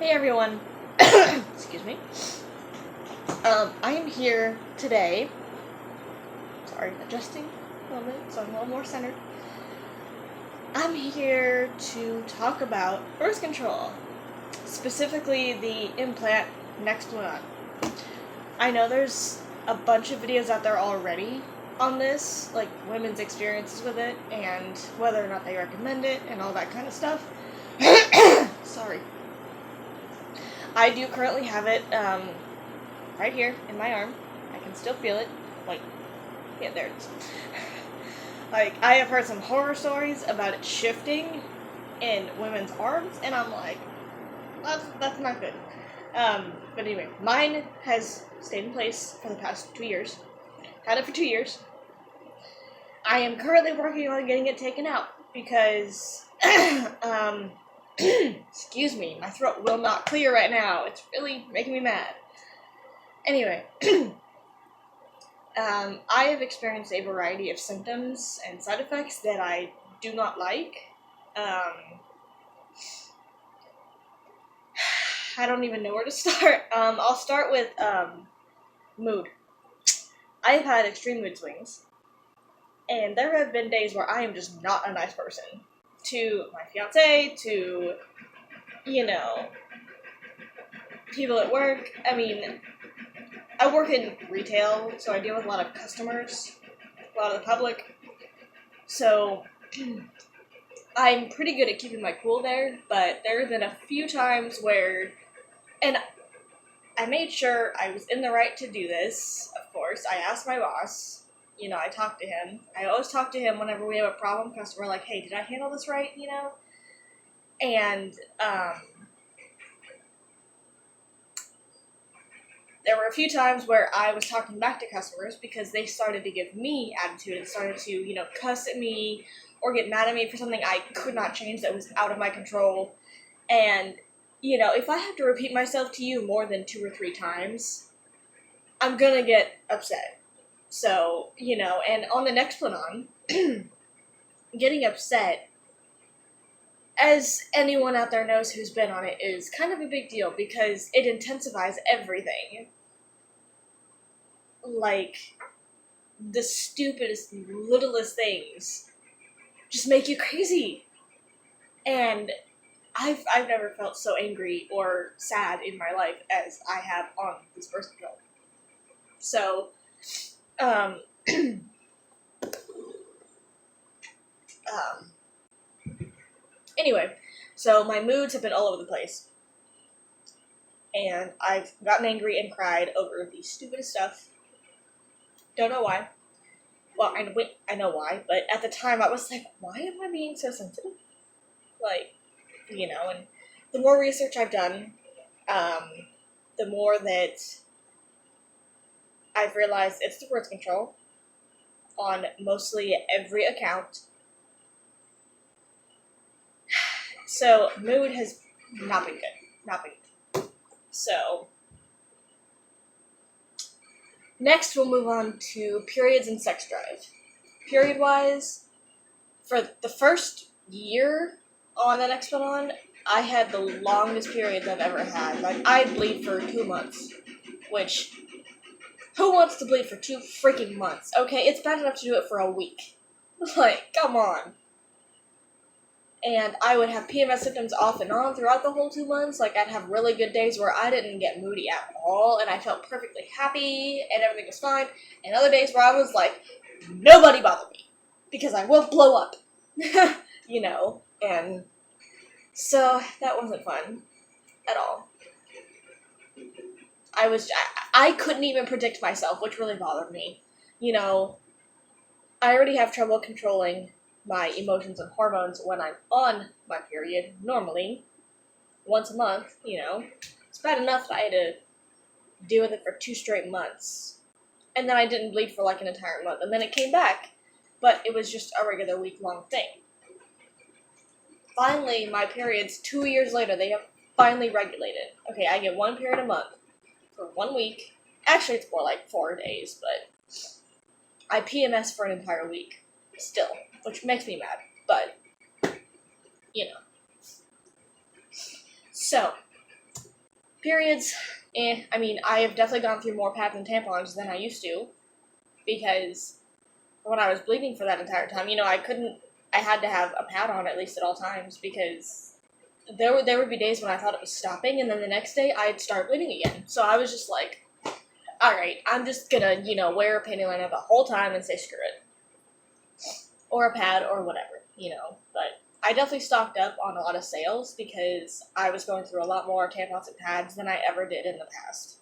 Hey everyone. Excuse me. I am here today. Sorry, adjusting a little bit so I'm a little more centered. I'm here to talk about birth control, specifically the implant Nexplanon. I know there's a bunch of videos out there already on this, like women's experiences with it and whether or not they recommend it and all that kind of stuff. Sorry. I do currently have it right here in my arm. I can still feel it. Like, yeah, there it is. Like, I have heard some horror stories about it shifting in women's arms, and I'm like, that's not good. But anyway, mine has stayed in place for the past 2 years. Had it for 2 years. I am currently working on getting it taken out because, excuse me, my throat will not clear right now. It's really making me mad. Anyway, I have experienced a variety of symptoms and side effects that I do not like. I don't even know where to start. I'll start with mood. I've had extreme mood swings, and there have been days where I am just not a nice person. To my fiance, to, people at work. I mean, I work in retail, so I deal with a lot of customers, a lot of the public. So, I'm pretty good at keeping my cool there, but there have been a few times where, and I made sure I was in the right to do this, of course. I asked my boss. I talk to him. I always talk to him whenever we have a problem customer, like, hey, did I handle this right, And, there were a few times where I was talking back to customers because they started to give me attitude and started to, cuss at me or get mad at me for something I could not change that was out of my control. And, if I have to repeat myself to you more than 2 or 3 times, I'm gonna get upset. So, and on the Nexplanon, getting upset, as anyone out there knows who's been on it, is kind of a big deal because it intensifies everything. Like, the stupidest, littlest things just make you crazy. And I've never felt so angry or sad in my life as I have on this birth control. So, anyway, so my moods have been all over the place. And I've gotten angry and cried over the stupidest stuff. Don't know why. Well, I know why, but at the time I was like, why am I being so sensitive? Like, and the more research I've done, the more that I've realized it's the birth control on mostly every account. So, mood has not been good. Not been good. So, next we'll move on to periods and sex drive. Period-wise, for the first year on the Nexplanon, I had the longest periods I've ever had. Like, I'd bleed for 2 months, which, who wants to bleed for 2 freaking months? Okay, it's bad enough to do it for a week. Like, come on. And I would have PMS symptoms off and on throughout the whole 2 months. Like, I'd have really good days where I didn't get moody at all, and I felt perfectly happy, and everything was fine. And other days where I was like, nobody bother me, because I will blow up. And so that wasn't fun at all. I couldn't even predict myself, which really bothered me. I already have trouble controlling my emotions and hormones when I'm on my period, normally, once a month, It's bad enough that I had to deal with it for 2 straight months. And then I didn't bleed for like an entire month, and then it came back, but it was just a regular week-long thing. Finally, my periods, 2 years later, they have finally regulated. Okay, I get 1 period a month for 1 week. Actually, it's more like 4 days, but I PMS for an entire week still, which makes me mad, but, So, Periods, I mean, I have definitely gone through more pads and tampons than I used to, because when I was bleeding for that entire time, I had to have a pad on at least at all times, because there would be days when I thought it was stopping, and then the next day I'd start bleeding again. So I was just like, alright, I'm just gonna, wear a panty liner the whole time and say screw it. Or a pad, or whatever, but I definitely stocked up on a lot of sales, because I was going through a lot more tampons and pads than I ever did in the past.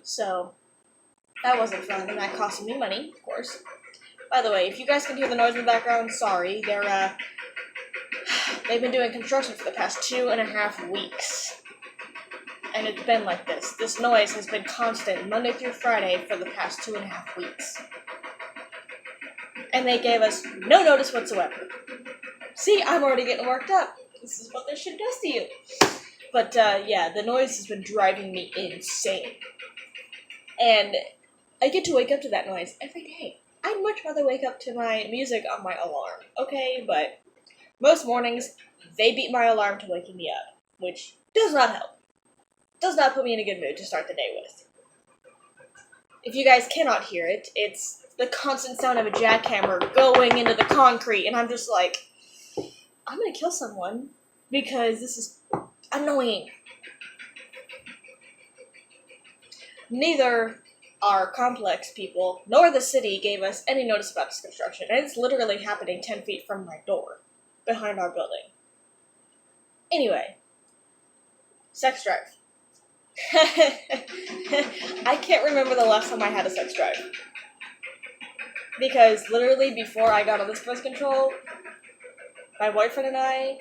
So, that wasn't fun, and that cost me money, of course. By the way, if you guys can hear the noise in the background, sorry, they've been doing construction for the past 2.5 weeks. And it's been like this. This noise has been constant Monday through Friday for the past 2.5 weeks. And they gave us no notice whatsoever. See, I'm already getting worked up. This is what this shit does to you. But, yeah, the noise has been driving me insane. And I get to wake up to that noise every day. I'd much rather wake up to my music on my alarm, okay? But most mornings, they beat my alarm to waking me up, which does not help. Does not put me in a good mood to start the day with. If you guys cannot hear it, it's the constant sound of a jackhammer going into the concrete, and I'm just like, I'm gonna kill someone because this is annoying. Neither our complex people nor the city gave us any notice about this construction, and it's literally happening 10 feet from my door, behind our building. Anyway, sex drive. I can't remember the last time I had a sex drive. Because literally before I got on this birth control, my boyfriend and I,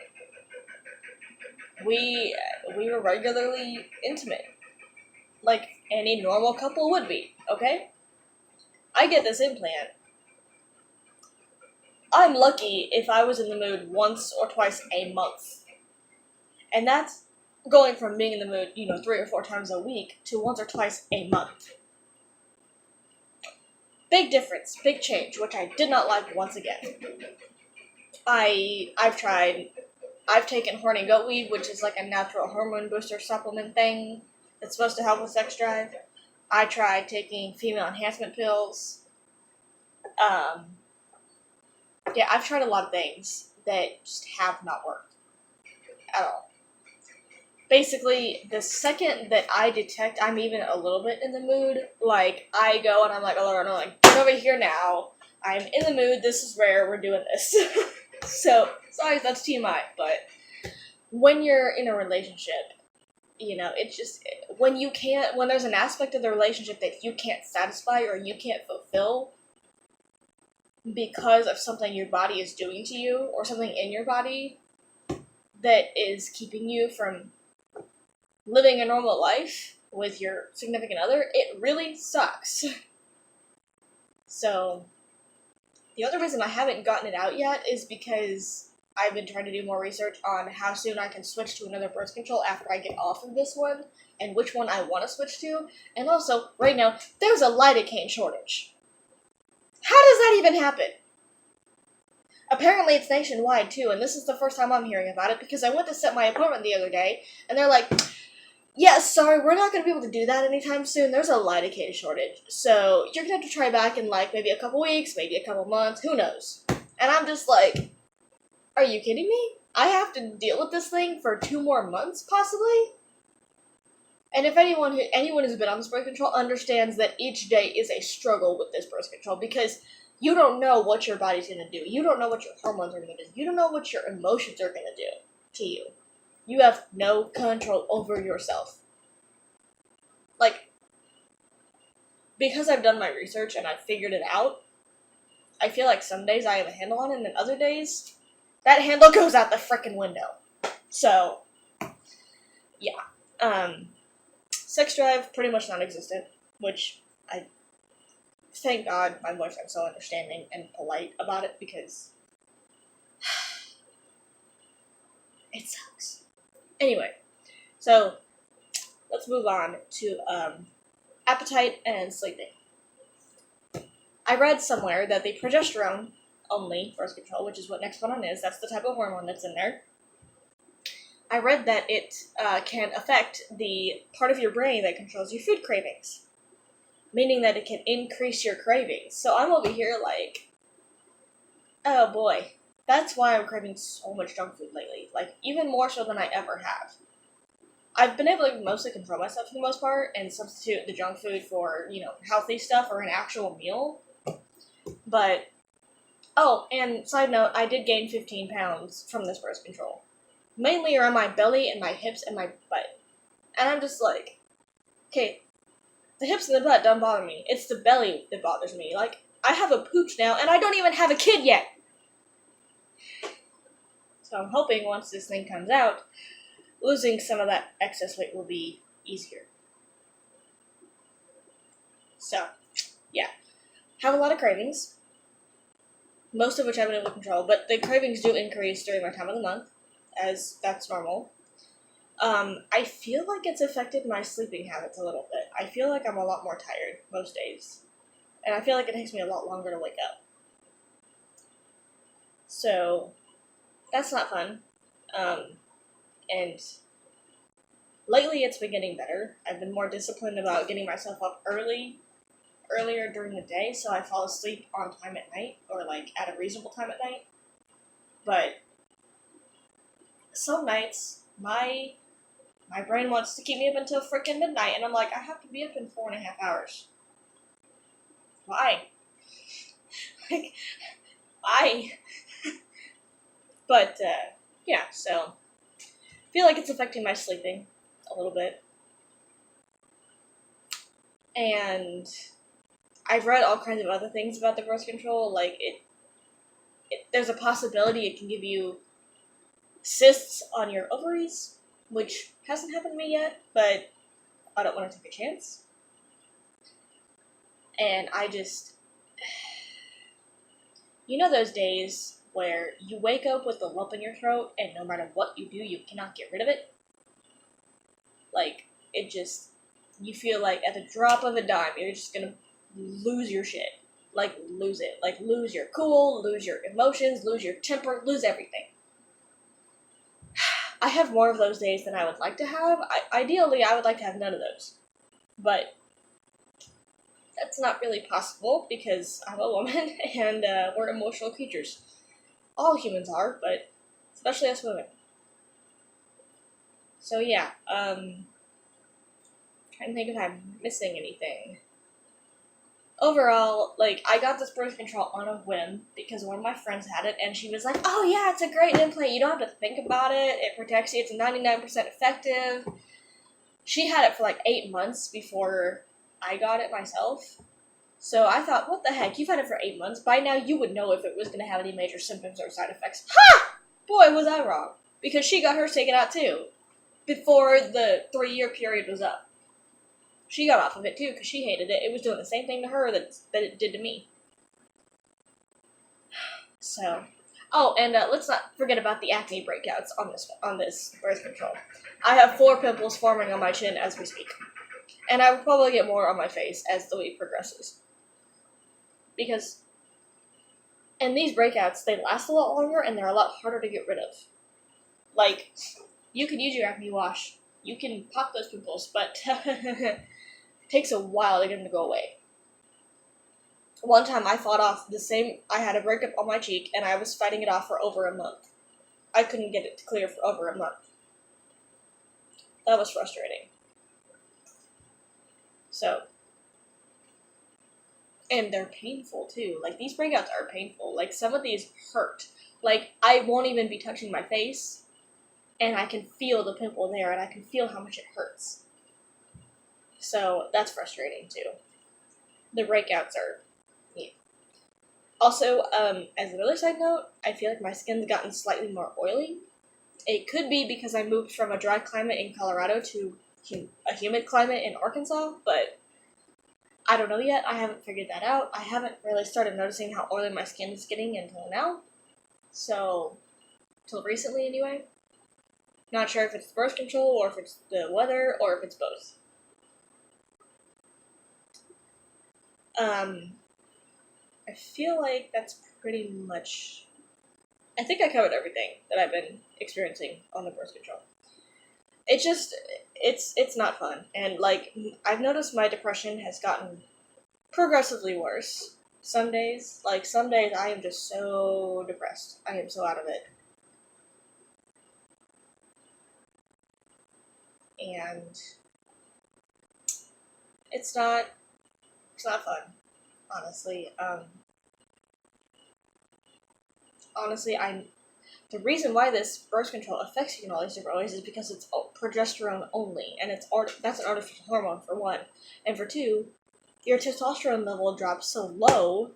we were regularly intimate. Like any normal couple would be, okay? I get this implant. I'm lucky if I was in the mood once or twice a month. And that's going from being in the mood, 3 or 4 times a week to once or twice a month. Big difference, big change, which I did not like once again. I've taken horny goat weed, which is like a natural hormone booster supplement thing that's supposed to help with sex drive. I tried taking female enhancement pills. Yeah, I've tried a lot of things that just have not worked at all. Basically, the second that I detect I'm even a little bit in the mood, like, I go and I'm like, oh, no, like, get over here now. I'm in the mood, this is rare, we're doing this. So, sorry if that's TMI, but when you're in a relationship, it's just, when there's an aspect of the relationship that you can't satisfy or you can't fulfill because of something your body is doing to you, or something in your body that is keeping you from living a normal life with your significant other, it really sucks. So, the other reason I haven't gotten it out yet is because I've been trying to do more research on how soon I can switch to another birth control after I get off of this one, and which one I want to switch to, and also, right now, there's a lidocaine shortage. How does that even happen? Apparently it's nationwide too, and this is the first time I'm hearing about it, because I went to set my appointment the other day, and they're like, yeah, sorry, we're not going to be able to do that anytime soon. There's a lidocaine shortage. So, you're going to have to try back in, maybe a couple weeks, maybe a couple months, who knows? And I'm just like, are you kidding me? I have to deal with this thing for 2 more months, possibly? And if anyone who's been on this birth control understands that each day is a struggle with this birth control, because you don't know what your body's going to do. You don't know what your hormones are going to do. You don't know what your emotions are going to do to you. You have no control over yourself. Because I've done my research and I've figured it out, I feel like some days I have a handle on it, and then other days, that handle goes out the frickin' window. So, yeah. Sex drive, pretty much non-existent, which I thank God my boyfriend's so understanding and polite about it, because it sucks. Anyway, so let's move on to appetite and sleeping. I read somewhere that the progesterone-only birth control, which is what Nexplanon is, that's the type of hormone that's in there, I read that it can affect the part of your brain that controls your food cravings, meaning that it can increase your cravings. So I'm over here like, oh boy, that's why I'm craving so much junk food lately. Like, even more so than I ever have. I've been able to mostly control myself for the most part and substitute the junk food for, healthy stuff or an actual meal. But, oh, and side note, I did gain 15 pounds from this birth control. Mainly around my belly and my hips and my butt. And I'm just like, okay, the hips and the butt don't bother me. It's the belly that bothers me. Like, I have a pooch now, and I don't even have a kid yet. So I'm hoping once this thing comes out, losing some of that excess weight will be easier. So, yeah. Have a lot of cravings. Most of which I've been able to control, but the cravings do increase during my time of the month, as that's normal. I feel like it's affected my sleeping habits a little bit. I feel like I'm a lot more tired most days. And I feel like it takes me a lot longer to wake up. So, that's not fun. And lately it's been getting better. I've been more disciplined about getting myself up earlier during the day, so I fall asleep on time at night, or like at a reasonable time at night. But some nights, my brain wants to keep me up until frickin' midnight, and I'm like, I have to be up in 4.5 hours. Why? Like, why? But, yeah, so, I feel like it's affecting my sleeping a little bit. And I've read all kinds of other things about the birth control, like, there's a possibility it can give you cysts on your ovaries, which hasn't happened to me yet, but I don't want to take a chance. And I just... You know those days where you wake up with a lump in your throat, and no matter what you do, you cannot get rid of it? Like, it just... You feel like at the drop of a dime, you're just gonna lose your shit. Like, lose it. Like, lose your cool, lose your emotions, lose your temper, lose everything. I have more of those days than I would like to have. Ideally, I would like to have none of those. But that's not really possible because I'm a woman and we're emotional creatures. All humans are, but especially us women. So yeah, trying to think if I'm missing anything. Overall, like, I got this birth control on a whim because one of my friends had it, and she was like, oh yeah, it's a great implant, you don't have to think about it, it protects you, it's 99% effective. She had it for like 8 months before I got it myself. So I thought, what the heck, you've had it for 8 months, by now you would know if it was going to have any major symptoms or side effects. Ha! Boy, was I wrong. Because she got hers taken out too, before the 3-year period was up. She got off of it too because she hated it. It was doing the same thing to her that it did to me. So, oh, and let's not forget about the acne breakouts on this birth control. I have 4 pimples forming on my chin as we speak, and I will probably get more on my face as the week progresses. Because, and these breakouts, they last a lot longer and they're a lot harder to get rid of. Like, you can use your acne wash, you can pop those pimples, but it takes a while to get them to go away. One time I fought off I had a breakup on my cheek, and I was fighting it off for over a month. I couldn't get it to clear for over a month. That was frustrating. So, and they're painful too. Like, these breakouts are painful. Like, some of these hurt. Like, I won't even be touching my face, and I can feel the pimple there, and I can feel how much it hurts. So, that's frustrating too. The breakouts are... Yeah. Also, as another side note, I feel like my skin's gotten slightly more oily. It could be because I moved from a dry climate in Colorado to a humid climate in Arkansas, but I don't know yet. I haven't figured that out. I haven't really started noticing how oily my skin is getting until now. So, till recently anyway. Not sure if it's the birth control, or if it's the weather, or if it's both. I feel like that's pretty much... I think I covered everything that I've been experiencing on the birth control. it's not fun. And, like, I've noticed my depression has gotten progressively worse. Some days I am just so depressed. I am so out of it. And it's not fun, honestly. Honestly, the reason why this birth control affects you in all these different ways is because it's progesterone only, and that's an artificial hormone, for one. And for two, your testosterone level drops so low,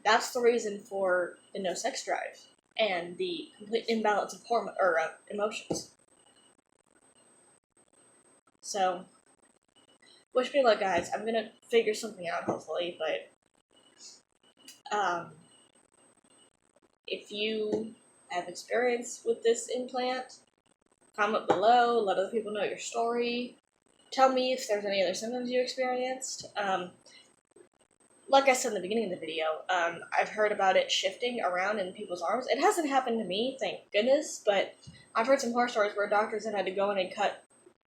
that's the reason for the no sex drive and the complete imbalance of emotions. So, wish me luck, guys. I'm gonna figure something out, hopefully, but if you have experience with this implant, comment below, let other people know your story. Tell me if there's any other symptoms you experienced. Like I said in the beginning of the video, I've heard about it shifting around in people's arms. It hasn't happened to me, thank goodness, but I've heard some horror stories where doctors have had to go in and cut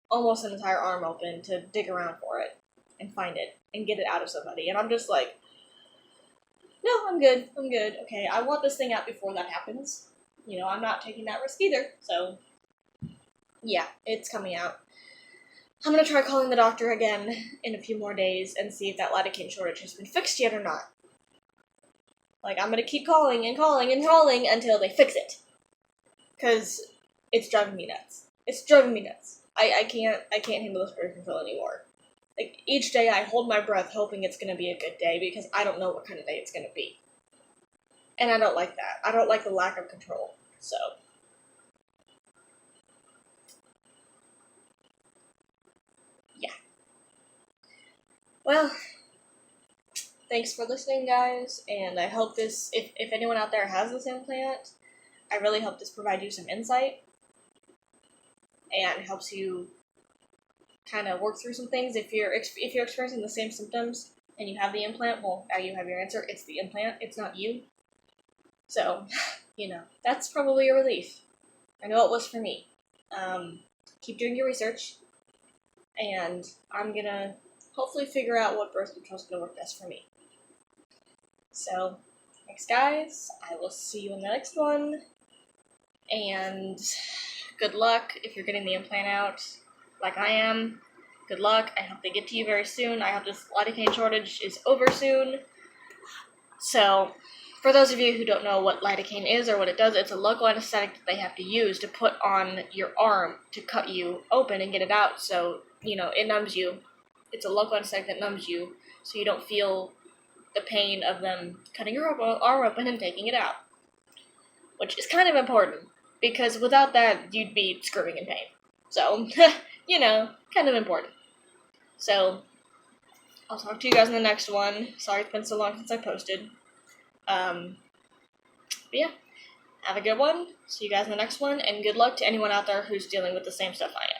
almost an entire arm open to dig around for it and find it and get it out of somebody. And I'm just like, no, I'm good. Okay, I want this thing out before that happens. You know, I'm not taking that risk either. So, yeah, it's coming out. I'm gonna try calling the doctor again in a few more days and see if that lidocaine shortage has been fixed yet or not. Like, I'm gonna keep calling until they fix it. 'Cause it's driving me nuts. I can't handle this birth control anymore. Like, each day I hold my breath hoping it's gonna be a good day because I don't know what kind of day it's gonna be. And I don't like that. I don't like the lack of control. So, yeah. Well, thanks for listening, guys, and I hope this, if anyone out there has this implant, I really hope this provides you some insight and helps you kind of work through some things. If you're experiencing the same symptoms and you have the implant, well, now you have your answer. It's the implant. It's not you. So, you know, that's probably a relief. I know it was for me. Keep doing your research, and I'm gonna hopefully figure out what birth control is gonna work best for me. So, thanks, guys. I will see you in the next one, and good luck if you're getting the implant out, like I am. Good luck. I hope they get to you very soon. I hope this lidocaine shortage is over soon. So, for those of you who don't know what lidocaine is or what it does, it's a local anesthetic that they have to use to put on your arm to cut you open and get it out. So, you know, it numbs you. It's a local anesthetic that numbs you, so you don't feel the pain of them cutting your arm open and taking it out. Which is kind of important, because without that, you'd be screaming in pain. So, you know, kind of important. So, I'll talk to you guys in the next one. Sorry it's been so long since I posted. But yeah, have a good one. See you guys in the next one, and good luck to anyone out there who's dealing with the same stuff I am.